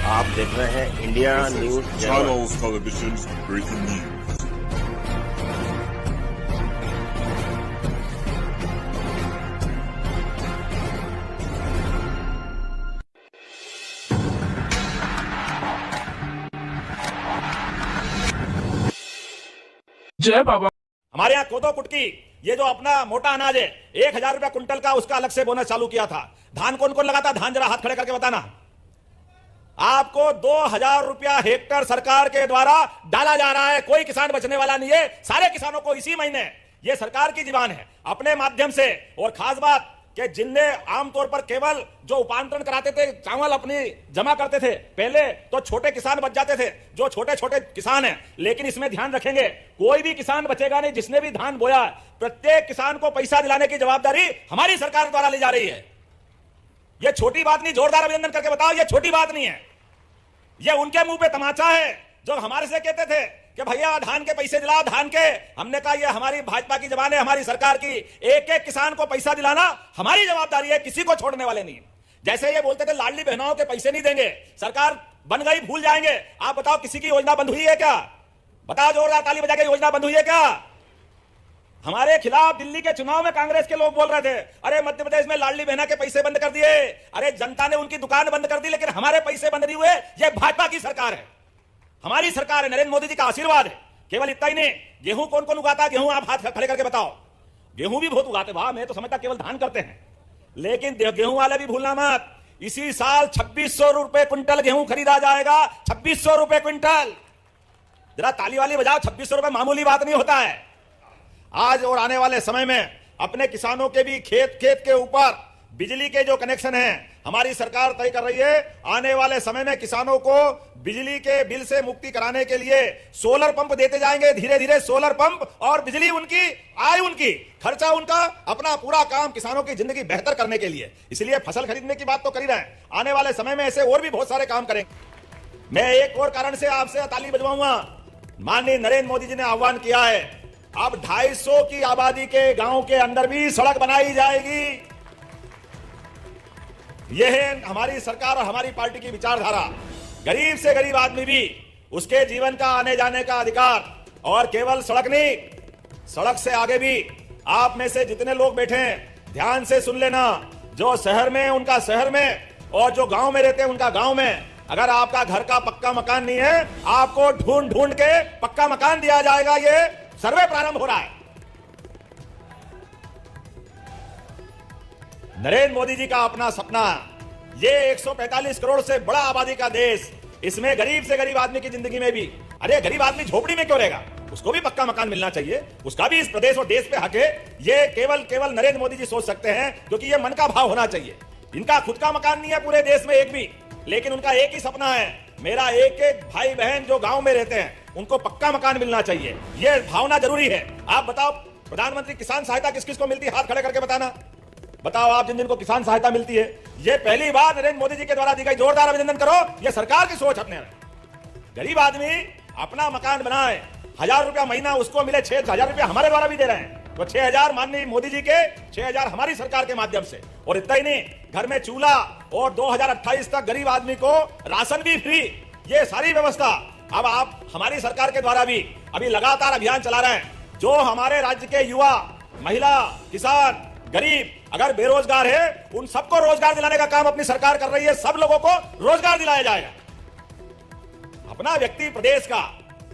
आप देख रहे हैं India news Channels Television's breaking news. जय बाबा। हमारे यहाँ कोदो कुटकी ये जो अपना मोटा अनाज है 1,000 रुपया कुंटल का, उसका अलग से बोनस चालू किया था। धान कौन कौन लगाता? धान जरा हाथ खड़े करके बताना। आपको 2,000 रुपया हेक्टर सरकार के द्वारा डाला जा रहा है। कोई किसान बचने वाला नहीं है। सारे किसानों को इसी महीने, ये सरकार की जीवान है, अपने माध्यम से। और खास बात कि जिनने आमतौर पर केवल जो उपांतरण कराते थे, चावल अपनी जमा करते थे पहले, तो छोटे किसान बच जाते थे, जो छोटे छोटे किसान हैं। लेकिन इसमें ध्यान रखेंगे, कोई भी किसान बचेगा नहीं जिसने भी धान बोया। प्रत्येक किसान को पैसा दिलाने की जवाबदारी हमारी सरकार द्वारा ली जा रही है। यह छोटी बात नहीं, जोरदार अभिनंदन करके बताओ, यह छोटी बात नहीं है। यह उनके मुंह पे तमाचा है जो हमारे से कहते थे कि भैया धान के पैसे दिलाओ, धान के। हमने कहा यह हमारी भाजपा की जबान है, हमारी सरकार की। एक एक किसान को पैसा दिलाना हमारी जवाबदारी है, किसी को छोड़ने वाले नहीं। जैसे ये बोलते थे लाडली बहनों के पैसे नहीं देंगे, सरकार बन गई भूल जाएंगे। आप बताओ किसी की योजना बंद हुई है क्या? बताओ जोरदार ताली बजा के, योजना बंद हुई है क्या? हमारे खिलाफ दिल्ली के चुनाव में कांग्रेस के लोग बोल रहे थे, अरे मध्य प्रदेश में लाडली बहना के पैसे बंद कर दिए, अरे जनता ने उनकी दुकान बंद कर दी, लेकिन हमारे पैसे बंद नहीं हुए। ये भाजपा की सरकार है, हमारी सरकार है, नरेंद्र मोदी जी का आशीर्वाद है। केवल इतना ही नहीं, गेहूं कौन कौन उगाता? गेहूं आप हाथ खड़े करके बताओ। गेहूं भी बहुत उगाते, वाह, मैं तो समझता केवल धान करते हैं। लेकिन गेहूं वाले भी भूलना मत, इसी साल 2,600 रुपए क्विंटल गेहूं खरीदा जाएगा। 2,600 रुपए क्विंटल। जरा ताली वाली बजाओ, 2,600 रुपए मामूली बात नहीं होता है। आज और आने वाले समय में अपने किसानों के भी खेत के ऊपर बिजली के जो कनेक्शन हैं, हमारी सरकार तय कर रही है। आने वाले समय में किसानों को बिजली के बिल से मुक्ति कराने के लिए सोलर पंप देते जाएंगे। धीरे धीरे सोलर पंप और बिजली उनकी, आय उनकी, खर्चा उनका, अपना पूरा काम किसानों की जिंदगी बेहतर करने के लिए। इसलिए फसल खरीदने की बात तो कर ही रहे हैं, आने वाले समय में ऐसे और भी बहुत सारे काम करेंगे। मैं एक और कारण से आपसे ताली बजवाऊंगा। माननीय नरेंद्र मोदी जी ने आह्वान किया है, अब 250 की आबादी के गांव के अंदर भी सड़क बनाई जाएगी। यह है हमारी सरकार और हमारी पार्टी की विचारधारा। गरीब से गरीब आदमी भी उसके जीवन का आने जाने का अधिकार, और केवल सड़क नहीं, सड़क से आगे भी। आप में से जितने लोग बैठे हैं ध्यान से सुन लेना, जो शहर में उनका शहर में, और जो गांव में रहते हैं उनका गांव में। अगर आपका घर का पक्का मकान नहीं है, आपको ढूंढ ढूंढ के पक्का मकान दिया जाएगा। ये सर्वे प्रारंभ हो रहा है। नरेंद्र मोदी जी का अपना सपना, ये 145 करोड़ से बड़ा आबादी का देश, इसमें गरीब से गरीब आदमी की जिंदगी में भी, अरे गरीब आदमी झोपड़ी में क्यों रहेगा? उसको भी पक्का मकान मिलना चाहिए, उसका भी इस प्रदेश और देश पे हक है। ये केवल नरेंद्र मोदी जी सोच सकते हैं, क्योंकि ये मन का भाव होना चाहिए। इनका खुद का मकान नहीं है पूरे देश में एक भी, लेकिन उनका एक ही सपना है, मेरा एक एक भाई बहन जो गांव में रहते हैं उनको पक्का मकान मिलना चाहिए। यह भावना जरूरी है। आप बताओ, प्रधानमंत्री किसान सहायता किस किस को मिलती है? हाथ खड़े करके बताना। बताओ आप जिन जिन को किसान सहायता मिलती है। यह पहली बार नरेंद्र मोदी जी के द्वारा दी गई, जोरदार अभिनंदन करो। यह सरकार की सोच अपने। गरीब आदमी अपना मकान बनाए, 1,000 रुपया महीना उसको मिले, 6,000 रुपया हमारे द्वारा भी दे रहे हैं, तो 6,000 माननीय मोदी जी के, 6,000 हमारी सरकार के माध्यम से। और इतना ही नहीं, घर में चूल्हा, और 2028 तक गरीब आदमी को राशन भी फ्री। ये सारी व्यवस्था अब आप हमारी सरकार के द्वारा भी अभी लगातार अभियान चला रहे हैं। जो हमारे राज्य के युवा, महिला, किसान, गरीब अगर बेरोजगार है, उन सबको रोजगार दिलाने का काम अपनी सरकार कर रही है। सब लोगों को रोजगार दिलाया जाएगा, अपना व्यक्ति प्रदेश का।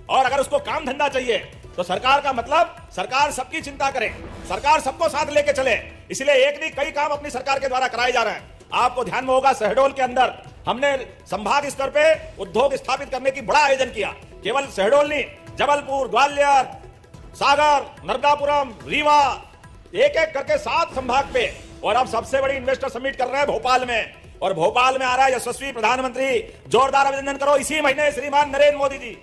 और अगर उसको काम धंधा चाहिए तो सरकार का मतलब सरकार सबकी चिंता करे, सरकार सबको साथ लेके चले। इसलिए एक नहीं कई काम अपनी सरकार के द्वारा कराए जा रहे हैं। आपको ध्यान में होगा, शहडोल के अंदर हमने संभाग स्तर पे उद्योग स्थापित करने की बड़ा आयोजन किया। केवल शहडोल नहीं, जबलपुर, ग्वालियर, सागर, नर्मदापुरम, रीवा, एक एक करके 7 संभाग पे। और अब सबसे बड़ी इन्वेस्टर समिट कर रहे हैं भोपाल में, और भोपाल में आ रहा है यशस्वी प्रधानमंत्री। जोरदार अभिनंदन करो इसी महीने श्रीमान नरेंद्र मोदी जी।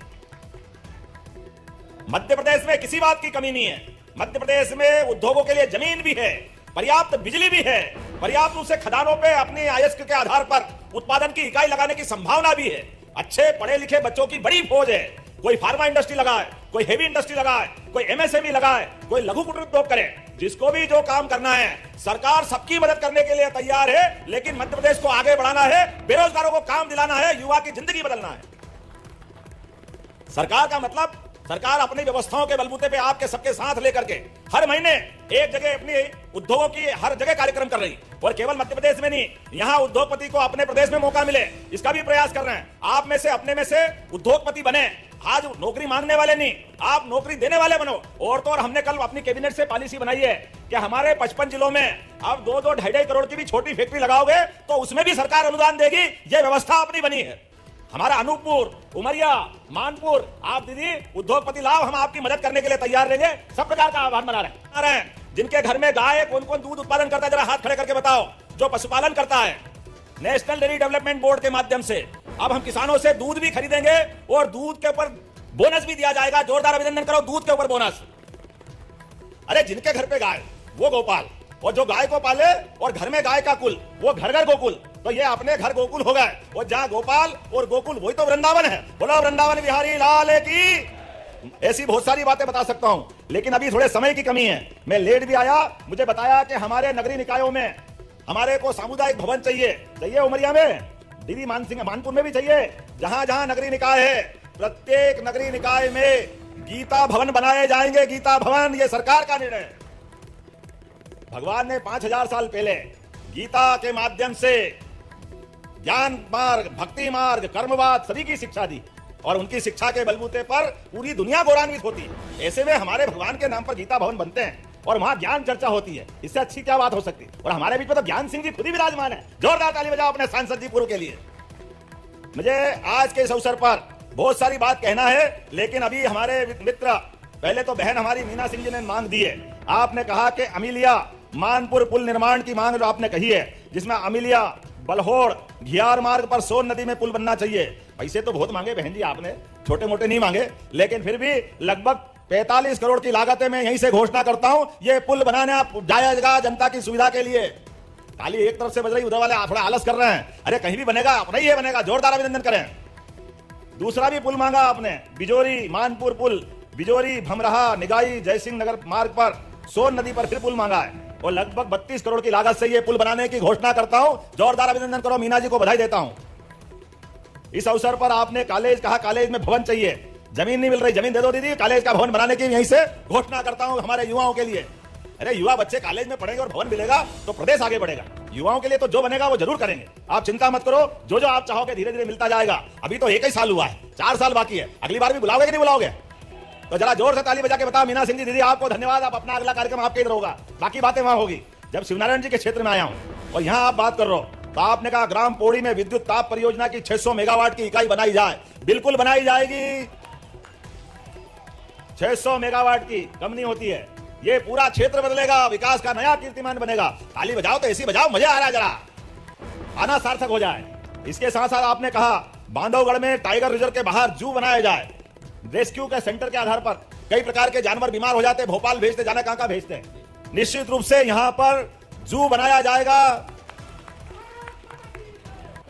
मध्य प्रदेश में किसी बात की कमी नहीं है। मध्य प्रदेश में उद्योगों के लिए जमीन भी है, पर्याप्त बिजली भी है, पर्याप्त रूप से खदानों पे अपनी आयस्क के आधार पर उत्पादन की इकाई लगाने की संभावना भी है। अच्छे पढ़े लिखे बच्चों की बड़ी फौज है। कोई फार्मा इंडस्ट्री लगाए, कोई हेवी इंडस्ट्री लगाए, कोई एमएसएमई लगाए, कोई लघु कुटीर उद्योग करे। जिसको भी जो काम करना है, सरकार सबकी मदद करने के लिए तैयार है, लेकिन मध्य प्रदेश को आगे बढ़ाना है, बेरोजगारों को काम दिलाना है, युवा की जिंदगी बदलना है। सरकार का मतलब, सरकार अपनी व्यवस्थाओं के बलबूते पे आपके सबके साथ लेकर के हर महीने एक जगह अपनी उद्योगों की हर जगह कार्यक्रम कर रही, और केवल मध्य प्रदेश में नहीं, यहां उद्योगपति को अपने प्रदेश में मौका मिले, इसका भी प्रयास कर रहे हैं। आप में से अपने में से उद्योगपति बने, आज नौकरी मांगने वाले नहीं, आप नौकरी देने वाले बनो। और तो और हमने कल अपनी कैबिनेट से पॉलिसी बनाई है कि हमारे 55 जिलों में अब 2-2, 2.5 करोड़ की भी छोटी फैक्ट्री लगाओगे तो उसमें भी सरकार अनुदान देगी। ये व्यवस्था अपनी बनी है। हमारा अनूपपुर, उमरिया, मानपुर, आप दीदी उद्योगपति लाभ, हम आपकी मदद करने के लिए तैयार रहेंगे। सब प्रकार का आह्वान बना रहे हैं। जिनके घर में गाय, कौन कौन दूध उत्पादन करता है, जरा हाथ खड़े करके बताओ। जो पशुपालन करता है, नेशनल डेयरी डेवलपमेंट बोर्ड के माध्यम से अब हम किसानों से दूध भी खरीदेंगे और दूध के ऊपर बोनस भी दिया जाएगा। जोरदार अभिनंदन करो, दूध के ऊपर बोनस। अरे जिनके घर पे गाय वो गोपाल, और जो गाय को पाले और घर में गाय का कुल वो घर घर गोकुल। तो ये अपने घर गोकुल हो गए, और जहां गोपाल और गोकुल वही तो वृंदावन है। बोलो वृंदावन बिहारी लाल की। ऐसी बहुत सारी बातें बता सकता हूं, लेकिन अभी थोड़े समय की कमी है। मैं लेट भी आया, मुझे बताया कि हमारे नगरीय निकायों में हमारे को सामुदायिक भवन चाहिए उमरिया में, दीदी मानपुर में भी चाहिए। जहां जहां नगरीय निकाय है, प्रत्येक नगरीय निकाय में गीता भवन बनाए जाएंगे। गीता भवन, ये सरकार का निर्णय है। भगवान ने 5000 साल पहले गीता के माध्यम से ज्ञान मार्ग, भक्ति मार्ग, कर्मवाद सभी की शिक्षा दी, और उनकी शिक्षा के बलबूते पर पूरी दुनिया गौरवान्वित होती है। ऐसे में हमारे भगवान के नाम पर गीता भवन बनते हैं और वहां ज्ञान चर्चा होती है। इससे अच्छी क्या बात हो सकती है। और हमारे बीच में तो ज्ञान सिंह जी खुद ही विराजमान है। जोरदार ताली बजाओ अपने सांसद जी पूर्व के लिए। मुझे आज के इस अवसर पर बहुत सारी बात कहना है, लेकिन अभी हमारे मित्र, पहले तो बहन हमारी मीना सिंह जी ने मांग दी है। आपने कहा कि अमिलिया मानपुर पुल निर्माण की मांग जो आपने कही है, जिसमें अमिलिया, बलहोड़, घियार मार्ग पर सोन नदी में पुल बनना चाहिए। पैसे तो बहुत मांगे बहन जी आपने, छोटे मोटे नहीं मांगे, लेकिन फिर भी लगभग 45 करोड़ की लागत है। मैं यहीं से घोषणा करता हूं, ये पुल बनाने जाएगा जनता की सुविधा के लिए। ताली एक तरफ से बज रही, उधर वाले थोड़ा आलस कर रहे हैं। अरे कहीं भी बनेगा, अपना ही बनेगा। जोरदार अभिनंदन करें। दूसरा भी पुल मांगा आपने, बिजोरी मानपुर पुल, बिजोरी भमरहा निगाई जयसिंह नगर मार्ग पर सोन नदी पर फिर पुल मांगा है, और लगभग 32 करोड़ की लागत से यह पुल बनाने की घोषणा करता हूं। जोरदार अभिनंदन करो, मीना जी को बधाई देता हूं। इस अवसर पर आपने कॉलेज कहा, कॉलेज में भवन चाहिए, जमीन नहीं मिल रही, जमीन दे दो दीदी, कॉलेज का भवन बनाने की यहीं से घोषणा करता हूं हमारे युवाओं के लिए। अरे युवा बच्चे कॉलेज में पढ़ेंगे और भवन मिलेगा तो प्रदेश आगे बढ़ेगा। युवाओं के लिए तो जो बनेगा वो जरूर करेंगे, आप चिंता मत करो। जो जो आप चाहोगे धीरे धीरे मिलता जाएगा। अभी तो 1 ही साल हुआ है, 4 साल बाकी है। अगली बार भी बुलाओगे कि नहीं बुलाओगे? तो जरा जोर से ताली बजा के बताओ। मीना सिंह जी दीदी आपको धन्यवाद। आप अपना अगला कार्यक्रम आपके इधर होगा, बाकी बातें वहां होगी। जब शिवनारायण जी के क्षेत्र में आया हूं और यहां आप बात कर रहे हो, तो आपने कहा ग्राम पौड़ी में विद्युत ताप परियोजना की 600 मेगावाट की इकाई बनाई जाए। बिल्कुल बनाई जाएगी। 600 मेगावाट की कम नहीं होती है। ये पूरा क्षेत्र बदलेगा, विकास का नया कीर्तिमान बनेगा। ताली बजाओ तो ऐसी बजाओ, मजा आ रहा है, जरा आना सार्थक हो जाए। इसके साथ साथ आपने कहा बांधवगढ़ में टाइगर रिजर्व के बाहर जू बनाया जाए। रेस्क्यू के सेंटर के आधार पर कई प्रकार के जानवर बीमार हो जाते हैं, भोपाल भेजते, जाने कहां भेजते हैं। निश्चित रूप से यहां पर जू बनाया जाएगा।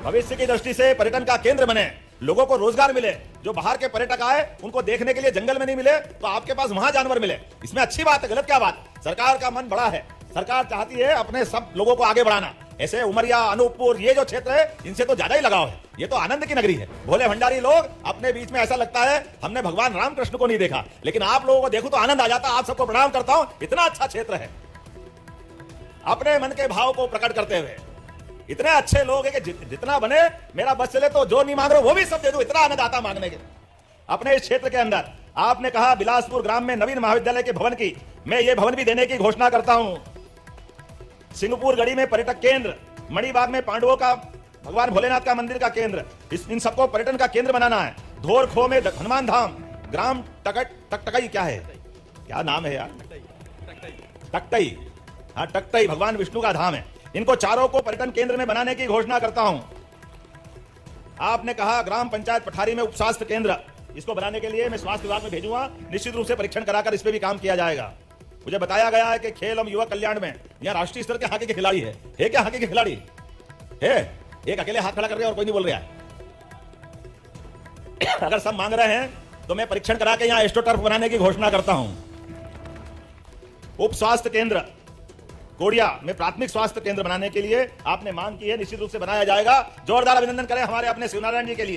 भविष्य की दृष्टि से पर्यटन का केंद्र बने, लोगों को रोजगार मिले। जो बाहर के पर्यटक आए उनको देखने के लिए जंगल में नहीं मिले तो आपके पास वहां जानवर मिले। इसमें अच्छी बात है, गलत क्या बात? सरकार का मन बड़ा है, सरकार चाहती है अपने सब लोगों को आगे बढ़ाना। ऐसे उमरिया, अनूपपुर, ये जो क्षेत्र है इनसे तो ज्यादा ही लगाव है। ये तो आनंद की नगरी है। भोले भंडारी लोग अपने बीच में, ऐसा लगता है हमने भगवान रामकृष्ण को नहीं देखा, लेकिन आप लोगों को देखो तो आनंद आ जाता। आप सबको प्रणाम करता हूं, इतना अच्छा क्षेत्र है। अपने मन के भाव को प्रकट करते हुए इतने अच्छे लोग हैं कि जितना बने मेरा बस चले, तो जो नहीं मांग रहे वो भी सब दे दूं, इतना आनंद आता मांगने के। अपने इस क्षेत्र के अंदर आपने कहा बिलासपुर ग्राम में नवीन महाविद्यालय के भवन की, मैं ये भवन भी देने की घोषणा करता हूं। सिंहपुर गढ़ी में पर्यटक केंद्र, मणिबाग में पांडवों का, भगवान भोलेनाथ का मंदिर का केंद्र, इन सबको पर्यटन का केंद्र बनाना है। धोरखो में हनुमान धाम, ग्राम टकटई, क्या है, क्या नाम है यार, टकटई, हाँ टकटई भगवान विष्णु का धाम है। इनको चारों को पर्यटन केंद्र में बनाने की घोषणा करता हूं। आपने कहा ग्राम पंचायत पठारी में उपस्वास्थ्य केंद्र, इसको बनाने के लिए मैं स्वास्थ्य विभाग में भेजूंगा। निश्चित रूप से परीक्षण कराकर इस पे भी काम किया जाएगा। मुझे बताया गया है कि खेल एवं युवा कल्याण में यहाँ राष्ट्रीय स्तर के हॉकी के खिलाड़ी है क्या? हॉकी के खिलाड़ी है? एक अकेले हाथ खड़ा कर रहे हैं और कोई नहीं बोल रहा है। अगर सब मांग रहे हैं तो मैं परीक्षण करा के यहां एस्ट्रोटर्फ बनाने की घोषणा करता हूं। उप स्वास्थ्य केंद्र कोडिया में प्राथमिक स्वास्थ्य केंद्र बनाने के लिए आपने मांग की है, निश्चित रूप से बनाया जाएगा। जोरदार अभिनंदन करें हमारे अपने शिवनारायण जी के लिए।